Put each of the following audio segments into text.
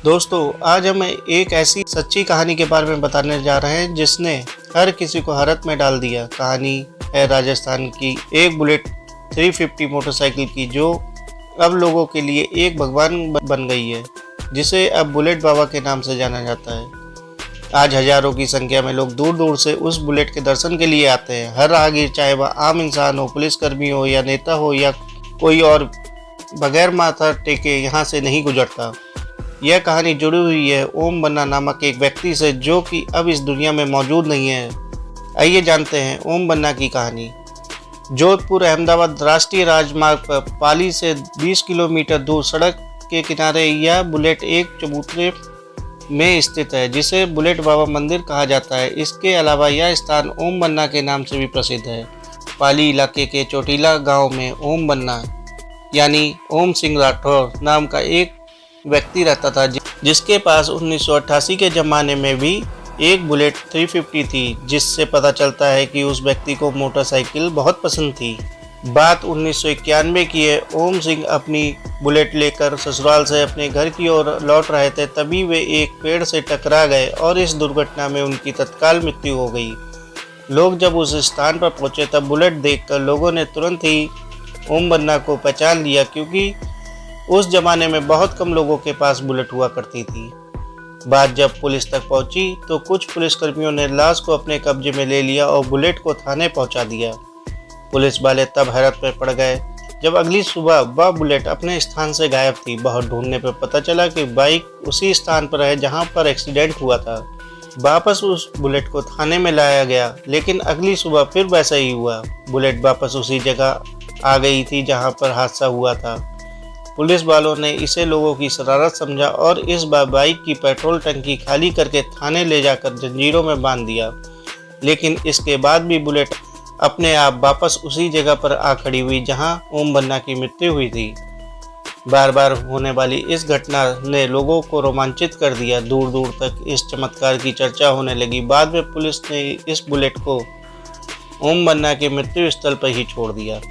दोस्तों, आज हम एक ऐसी सच्ची कहानी के बारे में बताने जा रहे हैं जिसने हर किसी को हैरत में डाल दिया। कहानी है राजस्थान की एक बुलेट 350 मोटरसाइकिल की, जो अब लोगों के लिए एक भगवान बन गई है, जिसे अब बुलेट बाबा के नाम से जाना जाता है। आज हजारों की संख्या में लोग दूर दूर से उस बुलेट के दर्शन के लिए आते हैं। हर राहगीर, चाहे वह आम इंसान हो, पुलिसकर्मी हो या नेता हो या कोई और, बगैर माथा टेके यहाँ से नहीं गुजरता। यह कहानी जुड़ी हुई है ओम बन्ना नामक एक व्यक्ति से, जो कि अब इस दुनिया में मौजूद नहीं है। आइए जानते हैं ओम बन्ना की कहानी। जोधपुर अहमदाबाद राष्ट्रीय राजमार्ग पर पाली से 20 किलोमीटर दूर सड़क के किनारे यह बुलेट एक चबूतरे में स्थित है, जिसे बुलेट बाबा मंदिर कहा जाता है। इसके अलावा यह स्थान ओम बन्ना के नाम से भी प्रसिद्ध है। पाली इलाके के चोटीला गांव में ओम बन्ना यानी ओम सिंह राठौर नाम का एक व्यक्ति रहता था, जिसके पास 1988 के ज़माने में भी एक बुलेट 350 थी, जिससे पता चलता है कि उस व्यक्ति को मोटरसाइकिल बहुत पसंद थी। बात 1991 की है। ओम सिंह अपनी बुलेट लेकर ससुराल से अपने घर की ओर लौट रहे थे, तभी वे एक पेड़ से टकरा गए और इस दुर्घटना में उनकी तत्काल मृत्यु हो गई। लोग जब उस स्थान पर पहुंचे तब बुलेट देखकर लोगों ने तुरंत ही ओम बन्ना को पहचान लिया, क्योंकि उस जमाने में बहुत कम लोगों के पास बुलेट हुआ करती थी। बात जब पुलिस तक पहुंची तो कुछ पुलिसकर्मियों ने लाश को अपने कब्जे में ले लिया और बुलेट को थाने पहुंचा दिया। पुलिस वाले तब हैरत में पड़ गए जब अगली सुबह वह बुलेट अपने स्थान से गायब थी। बहुत ढूंढने पर पता चला कि बाइक उसी स्थान पर है जहां पर एक्सीडेंट हुआ था। वापस उस बुलेट को थाने में लाया गया, लेकिन अगली सुबह फिर वैसा ही हुआ। बुलेट वापस उसी जगह आ गई थी जहां पर हादसा हुआ था। पुलिस वालों ने इसे लोगों की शरारत समझा और इस बार बाइक की पेट्रोल टंकी खाली करके थाने ले जाकर जंजीरों में बांध दिया। लेकिन इसके बाद भी बुलेट अपने आप वापस उसी जगह पर आ खड़ी हुई जहां ओम बन्ना की मृत्यु हुई थी। बार बार होने वाली इस घटना ने लोगों को रोमांचित कर दिया। दूर दूर तक इस चमत्कार की चर्चा होने लगी। बाद में पुलिस ने इस बुलेट को ओम बन्ना के मृत्यु स्थल पर ही छोड़ दिया।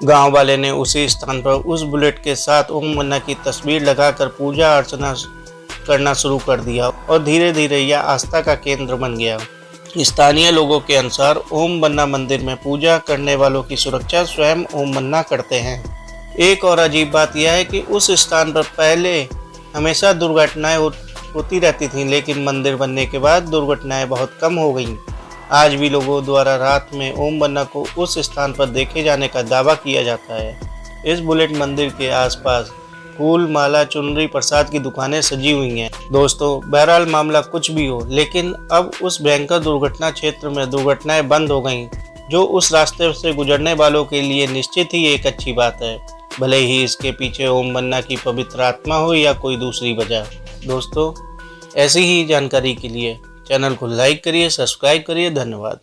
गांव वाले ने उसी स्थान पर उस बुलेट के साथ ओम बन्ना की तस्वीर लगाकर पूजा अर्चना करना शुरू कर दिया और धीरे धीरे यह आस्था का केंद्र बन गया। स्थानीय लोगों के अनुसार ओम बन्ना मंदिर में पूजा करने वालों की सुरक्षा स्वयं ओम बन्ना करते हैं। एक और अजीब बात यह है कि उस स्थान पर पहले हमेशा दुर्घटनाएं होती रहती थीं, लेकिन मंदिर बनने के बाद दुर्घटनाएं बहुत कम हो गईं। आज भी लोगों द्वारा रात में ओम बन्ना को उस स्थान पर देखे जाने का दावा किया जाता है। इस बुलेट मंदिर के आसपास फूल, माला, चुनरी, प्रसाद की दुकानें सजी हुई हैं। दोस्तों, बहरहाल मामला कुछ भी हो, लेकिन अब उस भयंकर दुर्घटना क्षेत्र में दुर्घटनाएं बंद हो गईं, जो उस रास्ते से गुजरने वालों के लिए निश्चित ही एक अच्छी बात है, भले ही इसके पीछे ओम बन्ना की पवित्र आत्मा हो या कोई दूसरी वजह। दोस्तों, ऐसी ही जानकारी के लिए चैनल को लाइक करिए, सब्सक्राइब करिए। धन्यवाद।